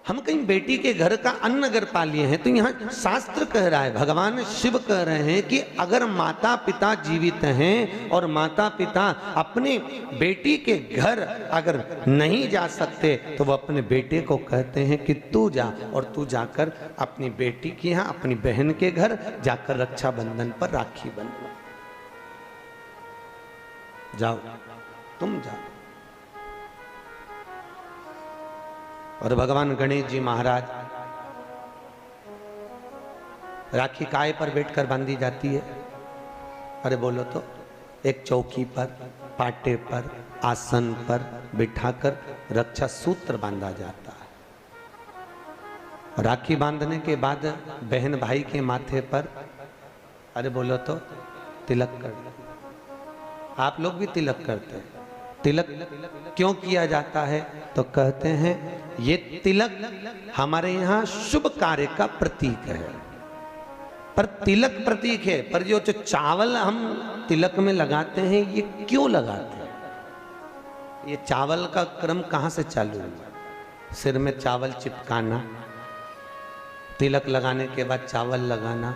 हम कहीं बेटी के घर का अन्न अगर पा लिए हैं तो यहाँ शास्त्र कह रहा है, भगवान शिव कह रहे हैं कि अगर माता पिता जीवित हैं और माता पिता अपने बेटी के घर अगर नहीं जा सकते तो वो अपने बेटे को कहते हैं कि तू जा, और तू जाकर अपनी बेटी के यहाँ अपनी बहन के घर जाकर रक्षाबंधन पर राखी बंधो, जाओ तुम जाओ। और भगवान गणेश जी महाराज राखी काय पर बैठकर बांधी जाती है? अरे बोलो तो, एक चौकी पर, पाटे पर, आसन पर बिठाकर रक्षा सूत्र बांधा जाता है। राखी बांधने के बाद बहन भाई के माथे पर, अरे बोलो तो, तिलक कर दो। आप लोग भी तिलक करते हैं। तिलक क्यों किया जाता है? तो कहते हैं ये तिलक हमारे यहाँ शुभ कार्य का प्रतीक है। पर तिलक प्रतीक है, पर जो चावल हम तिलक में लगाते हैं ये क्यों लगाते हैं? ये चावल का क्रम कहाँ से चालू हुआ? सिर में चावल चिपकाना, तिलक लगाने के बाद चावल लगाना,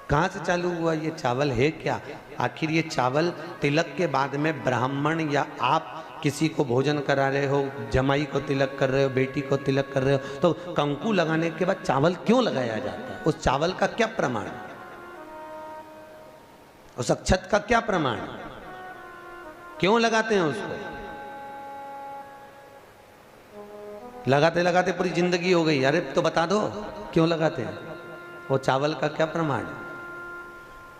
कहाँ से चालू हुआ? ये चावल है क्या? आखिर ये चावल तिलक के बाद में ब्राह्मण या आप किसी को भोजन करा रहे हो, जमाई को तिलक कर रहे हो, बेटी को तिलक कर रहे हो, तो कंकु लगाने के बाद चावल क्यों लगाया जाता है? उस चावल का क्या प्रमाण? उस अक्षत का क्या प्रमाण? क्यों लगाते हैं उसको? लगाते लगाते पूरी जिंदगी हो गई, अरे तो बता दो क्यों लगाते हैं? वो चावल का क्या प्रमाण है?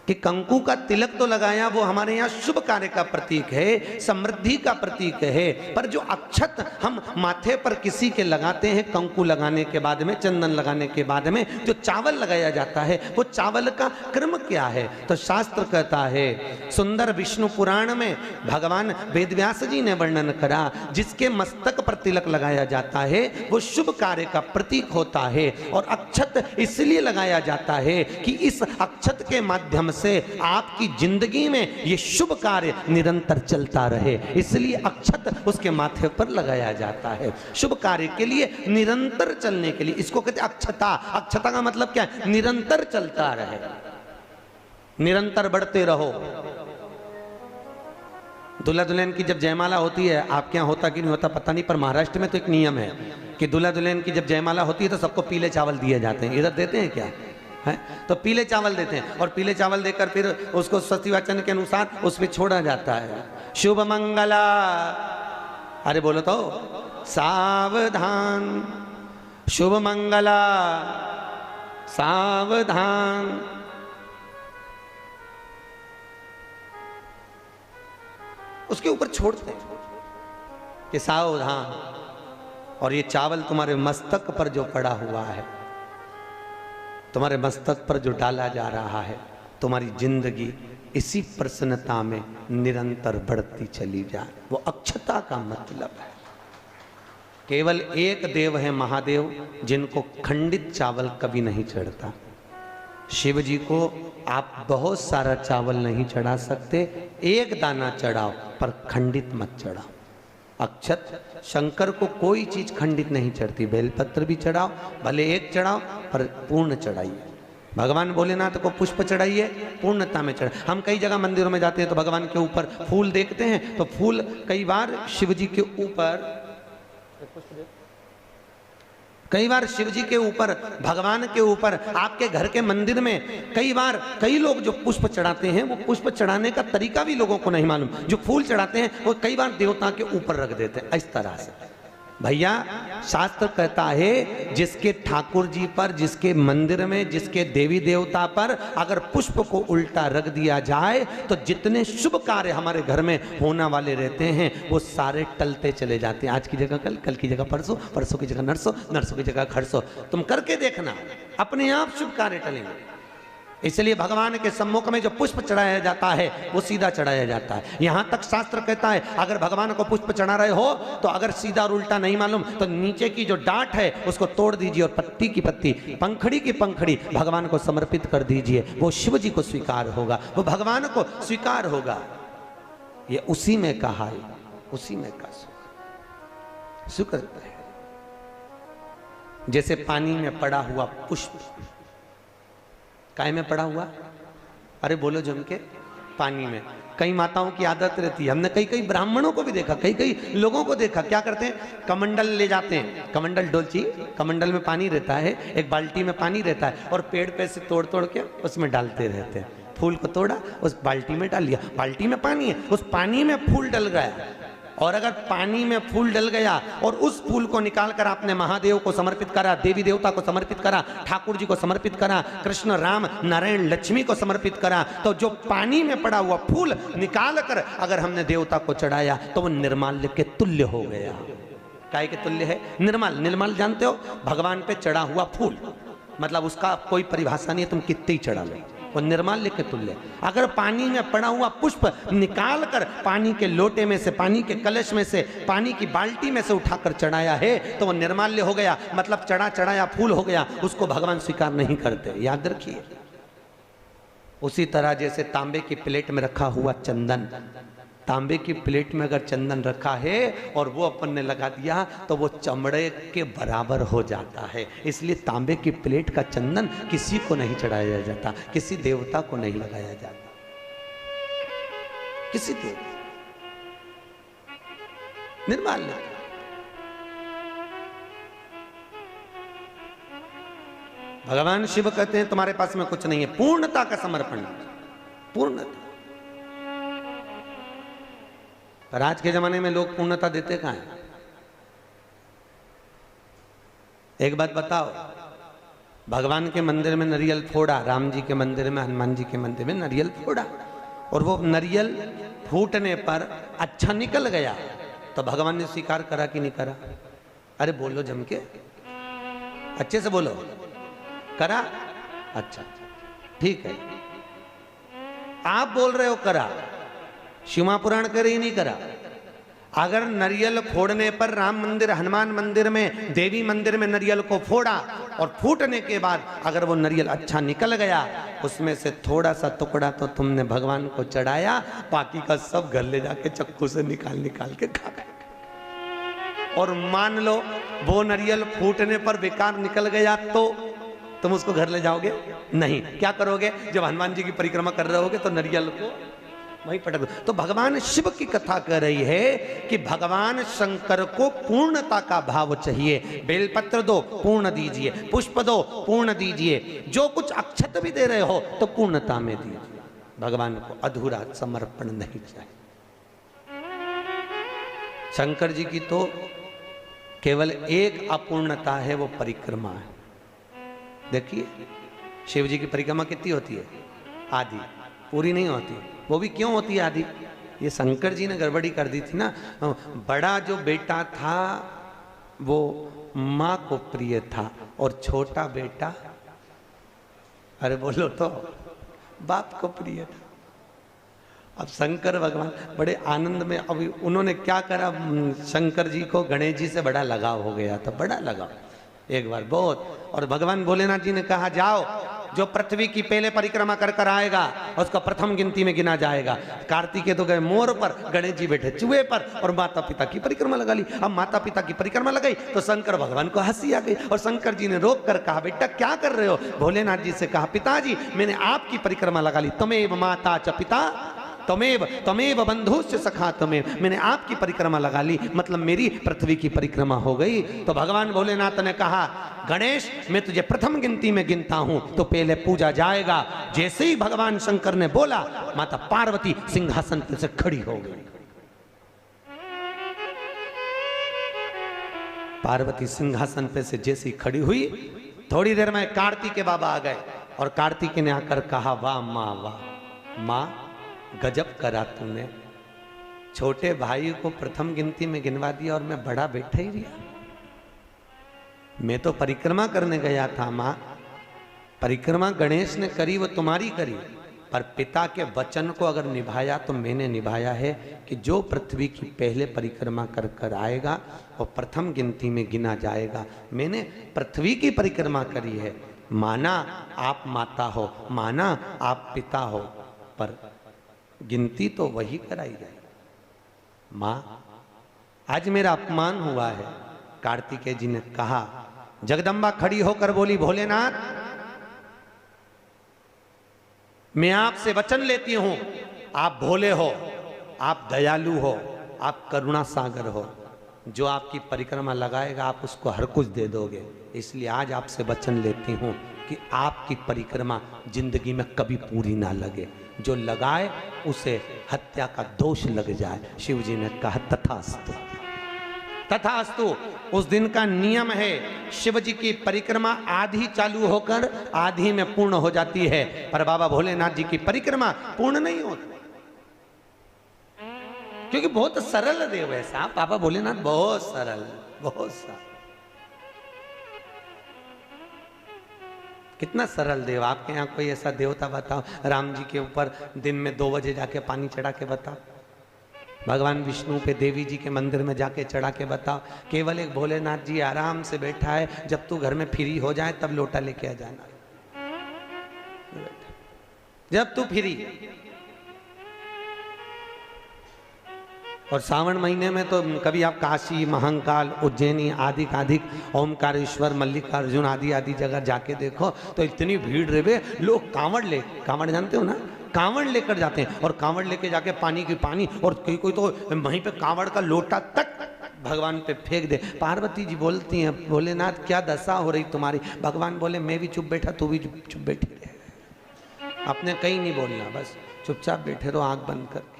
कि कंकु का तिलक तो लगाया, वो हमारे यहाँ शुभ कार्य का प्रतीक है, समृद्धि का प्रतीक है। पर जो अक्षत हम माथे पर किसी के लगाते हैं, कंकु लगाने के बाद में, चंदन लगाने के बाद में जो चावल लगाया जाता है, वो चावल का क्रम क्या है? तो शास्त्र कहता है, सुंदर विष्णु पुराण में भगवान वेदव्यास जी ने वर्णन करा, जिसके मस्तक पर तिलक लगाया जाता है वो शुभ कार्य का प्रतीक होता है। और अक्षत इसलिए लगाया जाता है कि इस अक्षत के माध्यम से आपकी जिंदगी में ये शुभ कार्य निरंतर चलता रहे, इसलिए अक्षत उसके माथे पर लगाया जाता है। शुभ कार्य के लिए, निरंतर चलने के लिए, इसको कहते हैं अक्षता। अक्षता का मतलब क्या है? निरंतर चलता रहे, निरंतर बढ़ते रहो। दूल्हा दुल्हन की जब जयमाला होती है, आपके यहाँ होता कि नहीं होता पता नहीं, पर महाराष्ट्र में तो एक नियम है कि दूल्हा दुल्हन की जब जयमाला होती है तो सबको पीले चावल दिए जाते हैं। इधर देते हैं क्या है? तो पीले चावल देते हैं, और पीले चावल देकर फिर उसको स्वस्ति वाचन के अनुसार उसमें छोड़ा जाता है। शुभ मंगला, अरे बोलो तो, सावधान, शुभ मंगला सावधान। उसके ऊपर छोड़ते हैं कि सावधान। और ये चावल तुम्हारे मस्तक पर जो पड़ा हुआ है, तुम्हारे मस्तक पर जो डाला जा रहा है, तुम्हारी जिंदगी इसी प्रसन्नता में निरंतर बढ़ती चली जाए। वो अक्षता का मतलब है। केवल एक देव है महादेव, जिनको खंडित चावल कभी नहीं चढ़ता। शिव जी को आप बहुत सारा चावल नहीं चढ़ा सकते, एक दाना चढ़ाओ, पर खंडित मत चढ़ाओ। अक्षत, शंकर को कोई चीज खंडित नहीं चढ़ती। बेलपत्र भी चढ़ाओ, भले एक चढ़ाओ, पर पूर्ण चढ़ाइए। भगवान भोलेनाथ को पुष्प चढ़ाइए, पूर्णता में चढ़ाइए। हम कई जगह मंदिरों में जाते हैं तो भगवान के ऊपर फूल देखते हैं, तो फूल कई बार शिव जी के ऊपर, कई बार शिव जी के ऊपर, भगवान के ऊपर, आपके घर के मंदिर में कई बार कई लोग जो पुष्प चढ़ाते हैं, वो पुष्प चढ़ाने का तरीका भी लोगों को नहीं मालूम। जो फूल चढ़ाते हैं वो कई बार देवता के ऊपर रख देते हैं, इस तरह से। भैया, शास्त्र कहता है जिसके ठाकुर जी पर, जिसके मंदिर में, जिसके देवी देवता पर अगर पुष्प को उल्टा रख दिया जाए तो जितने शुभ कार्य हमारे घर में होने वाले रहते हैं वो सारे टलते चले जाते हैं। आज की जगह कल, कल की जगह परसों, परसों की जगह नरसों, नरसों की जगह खरसों। तुम करके देखना, अपने आप शुभ कार्य टलेंगे। इसलिए भगवान के सम्मुख में जो पुष्प चढ़ाया जाता है वो सीधा चढ़ाया जाता है। यहां तक शास्त्र कहता है अगर भगवान को पुष्प चढ़ा रहे हो तो अगर सीधा और उल्टा नहीं मालूम तो नीचे की जो डांट है उसको तोड़ दीजिए और पत्ती की पत्ती, पंखड़ी की पंखड़ी भगवान को समर्पित कर दीजिए। वो शिव जी को स्वीकार होगा, वो भगवान को स्वीकार होगा। ये उसी में कहा है, उसी में का सुख है। जैसे पानी में पड़ा हुआ पुष्प, काय में पड़ा हुआ, अरे बोलो जम के, पानी में। कई माताओं की आदत रहती है, हमने कई ब्राह्मणों को भी देखा, कई लोगों को देखा, क्या करते हैं, कमंडल ले जाते हैं, कमंडल डोलची, कमंडल में पानी रहता है, एक बाल्टी में पानी रहता है, और पेड़ पे से तोड़ के उसमें डालते रहते हैं। फूल को तोड़ा, उस बाल्टी में डाल लिया, बाल्टी में पानी है, उस पानी में फूल डल गया। और अगर पानी में फूल डल गया और उस फूल को निकालकर आपने महादेव को समर्पित करा, देवी देवता को समर्पित करा, ठाकुर जी को समर्पित करा, कृष्ण राम नारायण लक्ष्मी को समर्पित करा, तो जो पानी में पड़ा हुआ फूल निकालकर अगर हमने देवता को चढ़ाया तो वो निर्माल्य के तुल्य हो गया। काय के तुल्य है? निर्मल। निर्मल जानते हो, भगवान पे चढ़ा हुआ फूल, मतलब उसका कोई परिभाषा नहीं है, तुम कितने ही चढ़ा लो, वो निर्माल्य के तुल्य। अगर पानी में पड़ा हुआ पुष्प निकालकर पानी के लोटे में से, पानी के कलश में से, पानी की बाल्टी में से उठाकर चढ़ाया है तो वो निर्माल्य हो गया, मतलब चढ़ाया फूल हो गया, उसको भगवान स्वीकार नहीं करते, याद रखिए। उसी तरह जैसे तांबे की प्लेट में रखा हुआ चंदन, तांबे की प्लेट में अगर चंदन रखा है और वो अपन ने लगा दिया तो वो चमड़े के बराबर हो जाता है। इसलिए तांबे की प्लेट का चंदन किसी को नहीं चढ़ाया जाता, किसी देवता को नहीं लगाया जाता, किसी देवता, निर्माल्य। भगवान शिव कहते हैं तुम्हारे पास में कुछ नहीं है, पूर्णता का समर्पण, पूर्णता। पर आज के जमाने में लोग पूर्णता देते कहां हैं? एक बात बताओ, भगवान के मंदिर में नारियल फोड़ा, राम जी के मंदिर में, हनुमान जी के मंदिर में नारियल फोड़ा, और वो नारियल फूटने पर अच्छा निकल गया तो भगवान ने स्वीकार करा कि नहीं करा? अरे बोलो जम के, अच्छे से बोलो, करा? अच्छा ठीक है, आप बोल रहे हो करा, शिवा पुराण करे ही नहीं करा। अगर नारियल फोड़ने पर राम मंदिर, हनुमान मंदिर में, देवी मंदिर में नारियल को फोड़ा और फूटने के बाद अगर वो नारियल अच्छा निकल गया, उसमें से थोड़ा सा टुकड़ा तो तुमने भगवान को चढ़ाया, बाकी का सब घर ले जाके चक्कू से निकाल के खा गए। और मान लो वो नारियल फूटने पर बेकार निकल गया तो तुम उसको घर ले जाओगे? नहीं। क्या करोगे? जब हनुमान जी की परिक्रमा कर रहे होगे तो नारियल को वहीं पटक दो। तो भगवान शिव की कथा कर रही है कि भगवान शंकर को पूर्णता का भाव चाहिए। बेलपत्र दो, पूर्ण दीजिए, पुष्प दो, पूर्ण दीजिए, जो कुछ अक्षत भी दे रहे हो तो पूर्णता में दीजिए। भगवान को अधूरा समर्पण नहीं चाहिए। शंकर जी की तो केवल एक अपूर्णता है, वो परिक्रमा है। देखिए शिव जी की परिक्रमा कितनी होती है? आधी, पूरी नहीं होती। वो भी क्यों होती है आदि? ये शंकर जी ने गड़बड़ी कर दी थी ना। बड़ा जो बेटा था वो माँ को प्रिय था और छोटा बेटा, अरे बोलो तो, बाप को प्रिय था। अब शंकर भगवान बड़े आनंद में, अभी उन्होंने क्या करा, शंकर जी को गणेश जी से बड़ा लगाव हो गया था, बड़ा लगाव एक बार बहुत। और भगवान भोलेनाथ जी ने कहा जाओ, जो पृथ्वी की पहले परिक्रमा कर आएगा उसका प्रथम गिनती में गिना जाएगा। कार्तिकेय तो गए मोर पर, गणेश जी बैठे चूहे पर, और माता पिता की परिक्रमा लगा ली। अब माता पिता की परिक्रमा लगाई तो शंकर भगवान को हंसी आ गई और शंकर जी ने रोक कर कहा, बेटा क्या कर रहे हो? भोलेनाथ जी से कहा, पिताजी मैंने आपकी परिक्रमा लगा ली, तमेव माता च पिता तमेव बंधुश्च सखा तमेव, मैंने आपकी परिक्रमा लगा ली, मतलब मेरी पृथ्वी की परिक्रमा हो गई। तो भगवान भोलेनाथ ने कहा, गणेश मैं तुझे प्रथम गिनती में गिनता हूं तो पहले पूजा जाएगा। जैसे ही भगवान शंकर ने बोला, माता पार्वती सिंहासन पर से खड़ी हो गई। पार्वती सिंहासन पे से जैसी खड़ी हुई, थोड़ी देर में कार्तिकेय बाबा आ गए और कार्तिकेय ने आकर कहा, वाह माँ, वाह माँ, गजब करा तूने, छोटे भाई को प्रथम गिनती में गिनवा दिया और मैं बड़ा बैठा ही रहा। मैं तो परिक्रमा करने गया था माँ, परिक्रमा गणेश ने करी वो तुम्हारी करी, पर पिता के वचन को अगर निभाया तो मैंने निभाया है कि जो पृथ्वी की पहले परिक्रमा कर कर आएगा वो प्रथम गिनती में गिना जाएगा। मैंने पृथ्वी की परिक्रमा करी है, माना आप माता हो, माना आप पिता हो, पर गिनती तो वही कराई जाए। माँ आज मेरा अपमान हुआ है। कार्तिकेय जी ने कहा, जगदम्बा खड़ी होकर बोली, भोलेनाथ मैं आपसे वचन लेती हूं, आप भोले हो, आप दयालु हो, आप करुणा सागर हो, जो आपकी परिक्रमा लगाएगा आप उसको हर कुछ दे दोगे। इसलिए आज आपसे वचन लेती हूं कि आपकी परिक्रमा जिंदगी में कभी पूरी ना लगे, जो लगाए उसे हत्या का दोष लग जाए। शिव जी ने कहा तथास्तु, तथास्तु। उस दिन का नियम है, शिव जी की परिक्रमा आधी चालू होकर आधी में पूर्ण हो जाती है, पर बाबा भोलेनाथ जी की परिक्रमा पूर्ण नहीं होती, क्योंकि बहुत सरल देव है साहब बाबा भोलेनाथ, बहुत सरल, बहुत सरल। कितना सरल देव। आपके यहाँ कोई ऐसा देवता बताओ, राम जी के ऊपर दिन में 2 बजे जाके पानी चढ़ा के बताओ, भगवान विष्णु पे देवी जी के मंदिर में जाके चढ़ा के बताओ। केवल एक भोलेनाथ जी आराम से बैठा है, जब तू घर में फ्री हो जाए तब लोटा लेके आ जाना, जब तू फ्री। और सावन महीने में तो कभी आप काशी, महाकाल, उज्जैनी आदि ओमकारेश्वर, मल्लिकार्जुन आदि आदि जगह जाके देखो तो इतनी भीड़ रहे, लोग कांवड़ जानते हो ना, कांवड़ लेकर जाते हैं, और कांवड़ लेके जाके पानी की पानी, और कोई तो वहीं पे कांवड़ का लोटा तक भगवान पे फेंक दे। पार्वती जी बोलती हैं, भोलेनाथ क्या दशा हो रही तुम्हारी। भगवान बोले मैं भी चुप बैठा, तू भी चुप बैठी रहे, आपने कहीं नहीं बोलना, बस चुपचाप बैठे रहो आंख बंद कर।